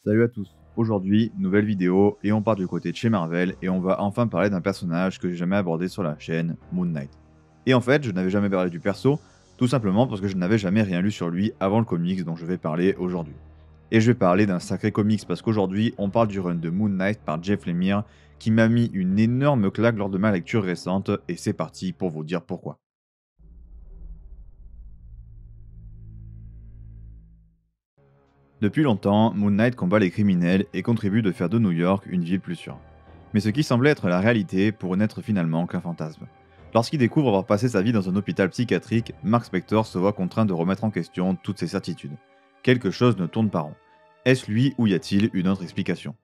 Salut à tous. Aujourd'hui, nouvelle vidéo et on part du côté de chez Marvel et on va enfin parler d'un personnage que j'ai jamais abordé sur la chaîne, Moon Knight. Et en fait, je n'avais jamais parlé du perso, tout simplement parce que je n'avais jamais rien lu sur lui avant le comics dont je vais parler aujourd'hui. Et je vais parler d'un sacré comics parce qu'aujourd'hui, on parle du run de Moon Knight par Jeff Lemire qui m'a mis une énorme claque lors de ma lecture récente et c'est parti pour vous dire pourquoi. Depuis longtemps, Moon Knight combat les criminels et contribue de faire de New York une ville plus sûre. Mais ce qui semblait être la réalité pourrait n'être finalement qu'un fantasme. Lorsqu'il découvre avoir passé sa vie dans un hôpital psychiatrique, Mark Spector se voit contraint de remettre en question toutes ses certitudes. Quelque chose ne tourne pas rond. Est-ce lui ou y a-t-il une autre explication?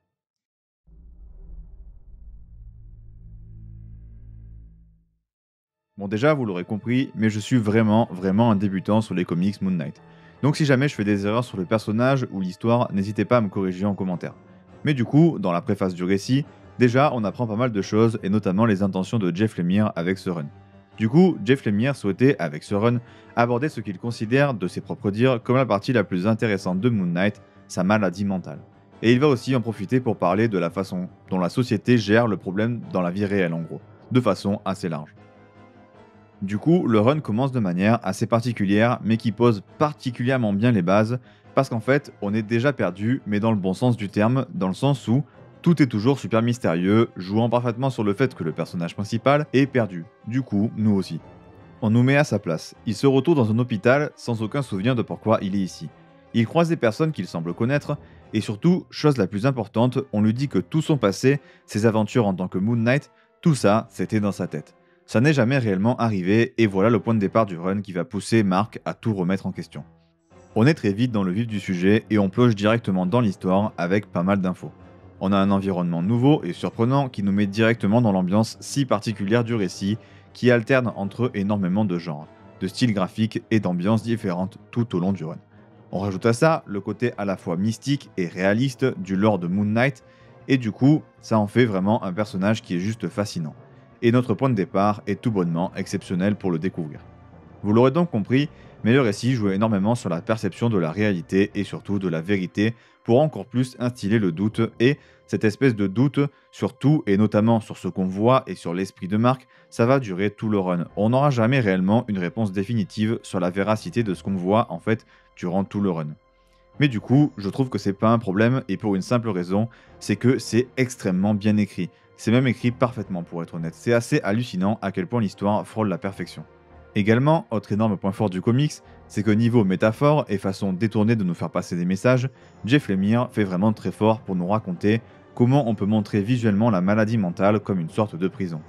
Bon déjà, vous l'aurez compris, mais je suis vraiment un débutant sur les comics Moon Knight. Donc si jamais je fais des erreurs sur le personnage ou l'histoire, n'hésitez pas à me corriger en commentaire. Mais du coup, dans la préface du récit, déjà on apprend pas mal de choses et notamment les intentions de Jeff Lemire avec ce run. Du coup, Jeff Lemire souhaitait, avec ce run, aborder ce qu'il considère, de ses propres dires, comme la partie la plus intéressante de Moon Knight, sa maladie mentale. Et il va aussi en profiter pour parler de la façon dont la société gère le problème dans la vie réelle en gros, de façon assez large. Du coup, le run commence de manière assez particulière, mais qui pose particulièrement bien les bases, parce qu'en fait, on est déjà perdu, mais dans le bon sens du terme, dans le sens où tout est toujours super mystérieux, jouant parfaitement sur le fait que le personnage principal est perdu. Du coup, nous aussi. On nous met à sa place. Il se retrouve dans un hôpital sans aucun souvenir de pourquoi il est ici. Il croise des personnes qu'il semble connaître, et surtout, chose la plus importante, on lui dit que tout son passé, ses aventures en tant que Moon Knight, tout ça, c'était dans sa tête. Ça n'est jamais réellement arrivé, et voilà le point de départ du run qui va pousser Mark à tout remettre en question. On est très vite dans le vif du sujet et on plonge directement dans l'histoire avec pas mal d'infos. On a un environnement nouveau et surprenant qui nous met directement dans l'ambiance si particulière du récit, qui alterne entre eux énormément de genres, de styles graphiques et d'ambiances différentes tout au long du run. On rajoute à ça le côté à la fois mystique et réaliste du lore de Moon Knight, et du coup, ça en fait vraiment un personnage qui est juste fascinant. Et notre point de départ est tout bonnement exceptionnel pour le découvrir. Vous l'aurez donc compris, mais le récit joue énormément sur la perception de la réalité et surtout de la vérité pour encore plus instiller le doute et cette espèce de doute sur tout et notamment sur ce qu'on voit et sur l'esprit de Mark, ça va durer tout le run. On n'aura jamais réellement une réponse définitive sur la véracité de ce qu'on voit en fait durant tout le run. Mais du coup, je trouve que c'est pas un problème et pour une simple raison, c'est que c'est extrêmement bien écrit. C'est même écrit parfaitement pour être honnête. C'est assez hallucinant à quel point l'histoire frôle la perfection. Également, autre énorme point fort du comics, c'est que niveau métaphore et façon détournée de nous faire passer des messages, Jeff Lemire fait vraiment très fort pour nous raconter comment on peut montrer visuellement la maladie mentale comme une sorte de prison.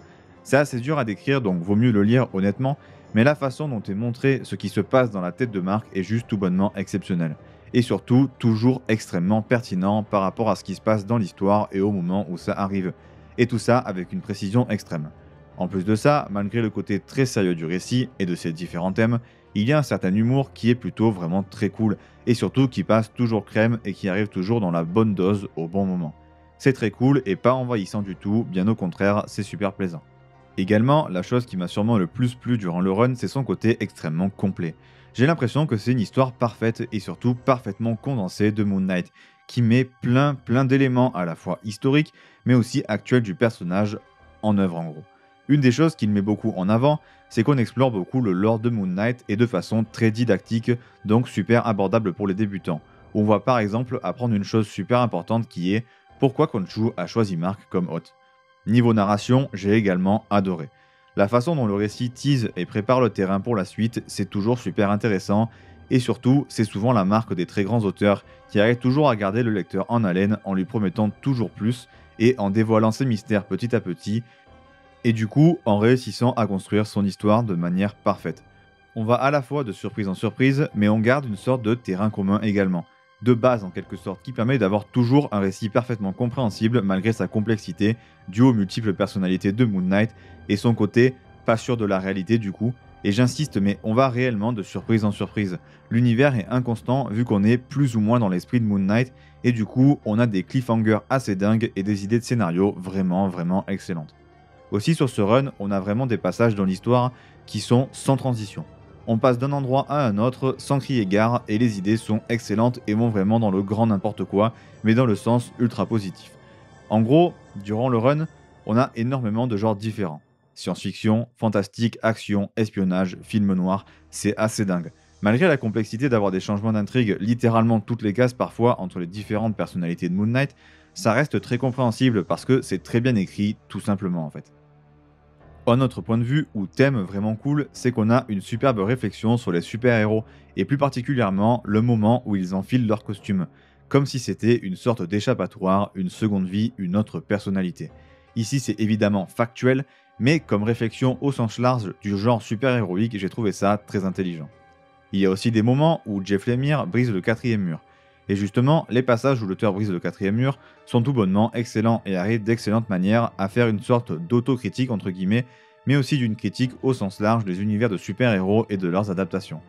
C'est assez dur à décrire donc vaut mieux le lire honnêtement, mais la façon dont est montré ce qui se passe dans la tête de Mark est juste tout bonnement exceptionnelle. Et surtout, toujours extrêmement pertinent par rapport à ce qui se passe dans l'histoire et au moment où ça arrive. Et tout ça avec une précision extrême. En plus de ça, malgré le côté très sérieux du récit et de ses différents thèmes, il y a un certain humour qui est plutôt vraiment très cool, et surtout qui passe toujours crème et qui arrive toujours dans la bonne dose au bon moment. C'est très cool et pas envahissant du tout, bien au contraire, c'est super plaisant. Également, la chose qui m'a sûrement le plus plu durant le run, c'est son côté extrêmement complet. J'ai l'impression que c'est une histoire parfaite et surtout parfaitement condensée de Moon Knight, qui met plein d'éléments à la fois historiques, mais aussi actuels du personnage en œuvre en gros. Une des choses qu'il met beaucoup en avant, c'est qu'on explore beaucoup le lore de Moon Knight et de façon très didactique, donc super abordable pour les débutants. On va par exemple apprendre une chose super importante qui est pourquoi Khonshu a choisi Mark comme hôte. Niveau narration, j'ai également adoré. La façon dont le récit tease et prépare le terrain pour la suite, c'est toujours super intéressant, et surtout, c'est souvent la marque des très grands auteurs qui arrivent toujours à garder le lecteur en haleine en lui promettant toujours plus et en dévoilant ses mystères petit à petit, et du coup en réussissant à construire son histoire de manière parfaite. On va à la fois de surprise en surprise, mais on garde une sorte de terrain commun également, de base en quelque sorte, qui permet d'avoir toujours un récit parfaitement compréhensible malgré sa complexité, due aux multiples personnalités de Moon Knight et son côté pas sûr de la réalité du coup. Et j'insiste, mais on va réellement de surprise en surprise. L'univers est inconstant vu qu'on est plus ou moins dans l'esprit de Moon Knight, et du coup on a des cliffhangers assez dingues et des idées de scénario vraiment excellentes. Aussi sur ce run, on a vraiment des passages dans l'histoire qui sont sans transition. On passe d'un endroit à un autre sans crier gare et les idées sont excellentes et vont vraiment dans le grand n'importe quoi, mais dans le sens ultra positif. En gros, durant le run, on a énormément de genres différents. Science-fiction, fantastique, action, espionnage, film noir, c'est assez dingue. Malgré la complexité d'avoir des changements d'intrigue littéralement toutes les cases parfois entre les différentes personnalités de Moon Knight, ça reste très compréhensible parce que c'est très bien écrit tout simplement en fait. Un autre point de vue ou thème vraiment cool, c'est qu'on a une superbe réflexion sur les super-héros, et plus particulièrement le moment où ils enfilent leur costume, comme si c'était une sorte d'échappatoire, une seconde vie, une autre personnalité. Ici c'est évidemment factuel, mais comme réflexion au sens large du genre super-héroïque, j'ai trouvé ça très intelligent. Il y a aussi des moments où Jeff Lemire brise le quatrième mur. Et justement, les passages où l'auteur brise le quatrième mur sont tout bonnement excellents et arrivent d'excellente manière à faire une sorte d'autocritique entre guillemets, mais aussi d'une critique au sens large des univers de super-héros et de leurs adaptations.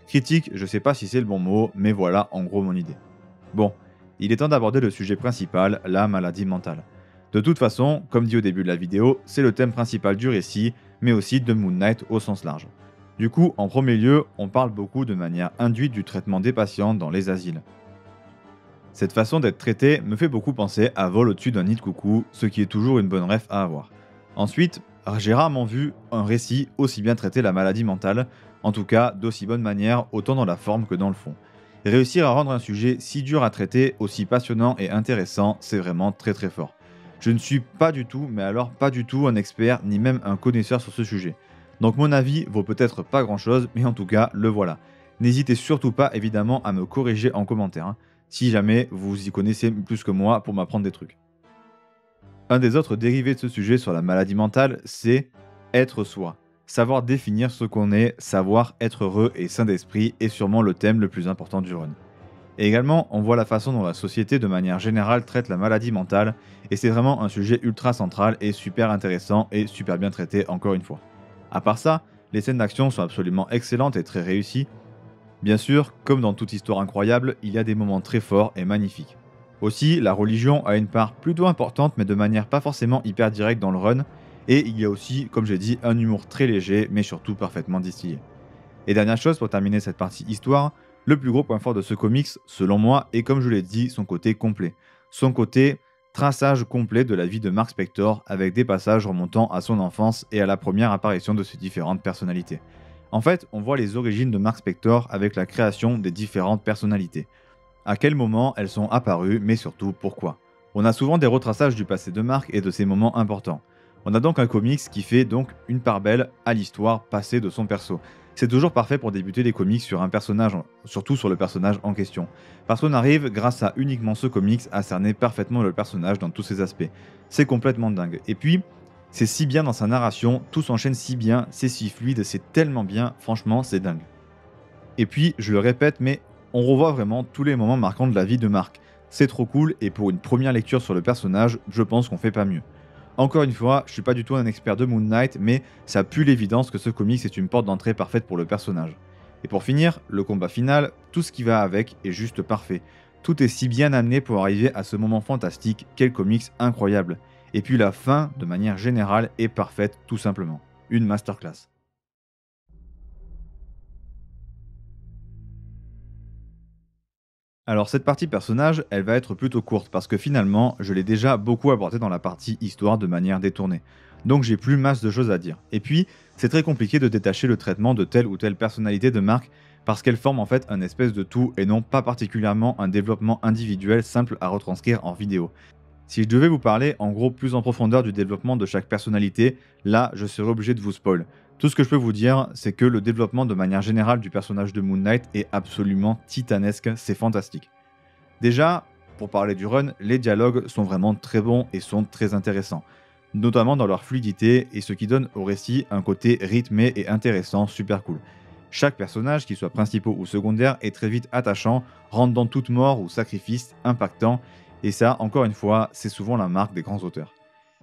Critique, je sais pas si c'est le bon mot, mais voilà en gros mon idée. Bon, il est temps d'aborder le sujet principal, la maladie mentale. De toute façon, comme dit au début de la vidéo, c'est le thème principal du récit, mais aussi de Moon Knight au sens large. Du coup, en premier lieu, on parle beaucoup de manière induite du traitement des patients dans les asiles. Cette façon d'être traité me fait beaucoup penser à Vol au-dessus d'un nid de coucou, ce qui est toujours une bonne ref à avoir. Ensuite, j'ai rarement vu un récit aussi bien traiter la maladie mentale, en tout cas d'aussi bonne manière, autant dans la forme que dans le fond. Réussir à rendre un sujet si dur à traiter, aussi passionnant et intéressant, c'est vraiment très très fort. Je ne suis pas du tout, mais alors pas du tout un expert ni même un connaisseur sur ce sujet. Donc mon avis vaut peut-être pas grand chose, mais en tout cas le voilà. N'hésitez surtout pas évidemment à me corriger en commentaire, hein, si jamais vous y connaissez plus que moi pour m'apprendre des trucs. Un des autres dérivés de ce sujet sur la maladie mentale, c'est être soi. Savoir définir ce qu'on est, savoir être heureux et sain d'esprit est sûrement le thème le plus important du run. Et également, on voit la façon dont la société de manière générale traite la maladie mentale, et c'est vraiment un sujet ultra central et super intéressant et super bien traité encore une fois. À part ça, les scènes d'action sont absolument excellentes et très réussies. Bien sûr, comme dans toute histoire incroyable, il y a des moments très forts et magnifiques. Aussi, la religion a une part plutôt importante mais de manière pas forcément hyper directe dans le run, et il y a aussi, comme j'ai dit, un humour très léger mais surtout parfaitement distillé. Et dernière chose pour terminer cette partie histoire, le plus gros point fort de ce comics, selon moi, est comme je l'ai dit, son côté complet. Son côté traçage complet de la vie de Mark Spector avec des passages remontant à son enfance et à la première apparition de ses différentes personnalités. En fait, on voit les origines de Mark Spector avec la création des différentes personnalités. À quel moment elles sont apparues, mais surtout pourquoi. On a souvent des retraçages du passé de Mark et de ses moments importants. On a donc un comics qui fait donc une part belle à l'histoire passée de son perso. C'est toujours parfait pour débuter les comics sur un personnage, surtout sur le personnage en question. Parce qu'on arrive, grâce à uniquement ce comics, à cerner parfaitement le personnage dans tous ses aspects. C'est complètement dingue. Et puis, c'est si bien dans sa narration, tout s'enchaîne si bien, c'est si fluide, c'est tellement bien, franchement, c'est dingue. Et puis, je le répète, mais on revoit vraiment tous les moments marquants de la vie de Mark. C'est trop cool, et pour une première lecture sur le personnage, je pense qu'on fait pas mieux. Encore une fois, je suis pas du tout un expert de Moon Knight, mais ça pue l'évidence que ce comics est une porte d'entrée parfaite pour le personnage. Et pour finir, le combat final, tout ce qui va avec est juste parfait. Tout est si bien amené pour arriver à ce moment fantastique, quel comics incroyable. Et puis la fin, de manière générale, est parfaite tout simplement. Une masterclass. Alors cette partie personnage, elle va être plutôt courte parce que finalement, je l'ai déjà beaucoup abordé dans la partie histoire de manière détournée. Donc j'ai plus masse de choses à dire. Et puis, c'est très compliqué de détacher le traitement de telle ou telle personnalité de Mark parce qu'elle forme en fait un espèce de tout et non pas particulièrement un développement individuel simple à retranscrire en vidéo. Si je devais vous parler en gros plus en profondeur du développement de chaque personnalité, là je serais obligé de vous spoil. Tout ce que je peux vous dire, c'est que le développement de manière générale du personnage de Moon Knight est absolument titanesque, c'est fantastique. Déjà, pour parler du run, les dialogues sont vraiment très bons et sont très intéressants, notamment dans leur fluidité et ce qui donne au récit un côté rythmé et intéressant super cool. Chaque personnage, qu'il soit principal ou secondaire, est très vite attachant, rendant toute mort ou sacrifice impactant, et ça, encore une fois, c'est souvent la marque des grands auteurs.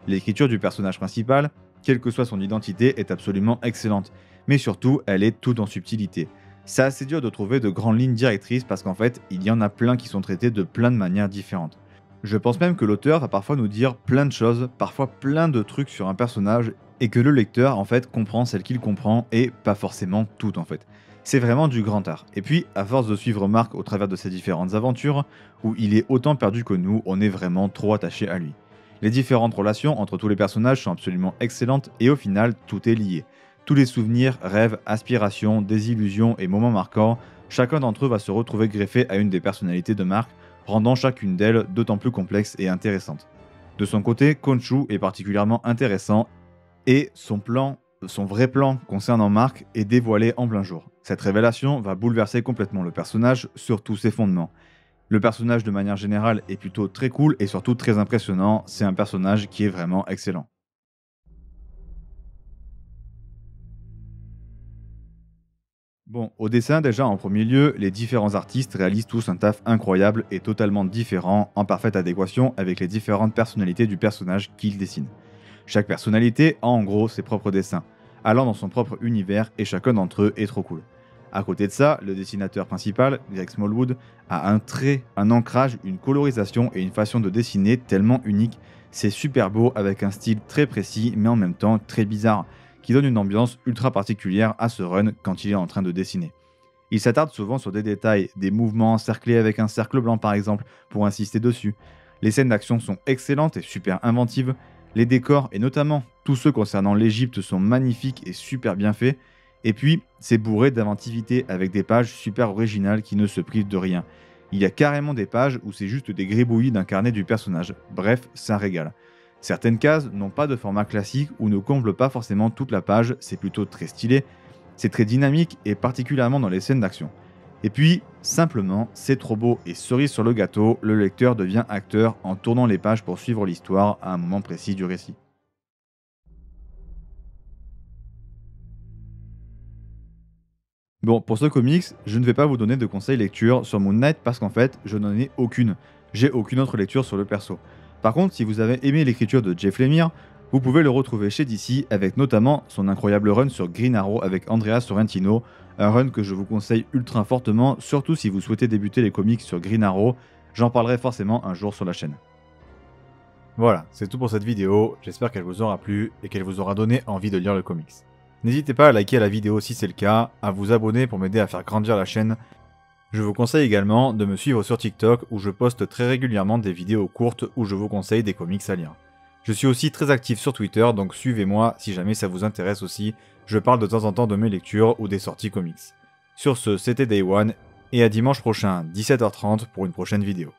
L'écriture du personnage principal, quelle que soit son identité, est absolument excellente, mais surtout, elle est toute en subtilité. C'est assez dur de trouver de grandes lignes directrices parce qu'en fait, il y en a plein qui sont traités de plein de manières différentes. Je pense même que l'auteur va parfois nous dire plein de choses, parfois plein de trucs sur un personnage, et que le lecteur en fait comprend celle qu'il comprend et pas forcément tout en fait. C'est vraiment du grand art. Et puis, à force de suivre Marc au travers de ses différentes aventures, où il est autant perdu que nous, on est vraiment trop attaché à lui. Les différentes relations entre tous les personnages sont absolument excellentes et au final, tout est lié. Tous les souvenirs, rêves, aspirations, désillusions et moments marquants, chacun d'entre eux va se retrouver greffé à une des personnalités de Marc, rendant chacune d'elles d'autant plus complexe et intéressante. De son côté, Khonshu est particulièrement intéressant et son vrai plan concernant Marc est dévoilé en plein jour. Cette révélation va bouleverser complètement le personnage sur tous ses fondements. Le personnage de manière générale est plutôt très cool et surtout très impressionnant, c'est un personnage qui est vraiment excellent. Bon, au dessin déjà en premier lieu, les différents artistes réalisent tous un taf incroyable et totalement différent, en parfaite adéquation avec les différentes personnalités du personnage qu'ils dessinent. Chaque personnalité a en gros ses propres dessins, allant dans son propre univers et chacun d'entre eux est trop cool. À côté de ça, le dessinateur principal, Greg Smallwood, a un trait, un ancrage, une colorisation et une façon de dessiner tellement unique. C'est super beau avec un style très précis mais en même temps très bizarre, qui donne une ambiance ultra particulière à ce run quand il est en train de dessiner. Il s'attarde souvent sur des détails, des mouvements encerclés avec un cercle blanc par exemple, pour insister dessus. Les scènes d'action sont excellentes et super inventives. Les décors, et notamment tous ceux concernant l'Égypte, sont magnifiques et super bien faits. Et puis, c'est bourré d'inventivité avec des pages super originales qui ne se privent de rien. Il y a carrément des pages où c'est juste des gribouillis d'un carnet du personnage. Bref, c'est un régal. Certaines cases n'ont pas de format classique ou ne comblent pas forcément toute la page, c'est plutôt très stylé. C'est très dynamique et particulièrement dans les scènes d'action. Et puis, simplement, c'est trop beau et cerise sur le gâteau, le lecteur devient acteur en tournant les pages pour suivre l'histoire à un moment précis du récit. Bon, pour ce comics, je ne vais pas vous donner de conseils lecture sur Moon Knight parce qu'en fait, je n'en ai aucune. J'ai aucune autre lecture sur le perso. Par contre, si vous avez aimé l'écriture de Jeff Lemire, vous pouvez le retrouver chez DC avec notamment son incroyable run sur Green Arrow avec Andrea Sorrentino, un run que je vous conseille ultra fortement, surtout si vous souhaitez débuter les comics sur Green Arrow. J'en parlerai forcément un jour sur la chaîne. Voilà, c'est tout pour cette vidéo, j'espère qu'elle vous aura plu et qu'elle vous aura donné envie de lire le comics. N'hésitez pas à liker la vidéo si c'est le cas, à vous abonner pour m'aider à faire grandir la chaîne. Je vous conseille également de me suivre sur TikTok où je poste très régulièrement des vidéos courtes où je vous conseille des comics à lire. Je suis aussi très actif sur Twitter, donc suivez-moi si jamais ça vous intéresse aussi, je parle de temps en temps de mes lectures ou des sorties comics. Sur ce, c'était Day One, et à dimanche prochain, 17h30 pour une prochaine vidéo.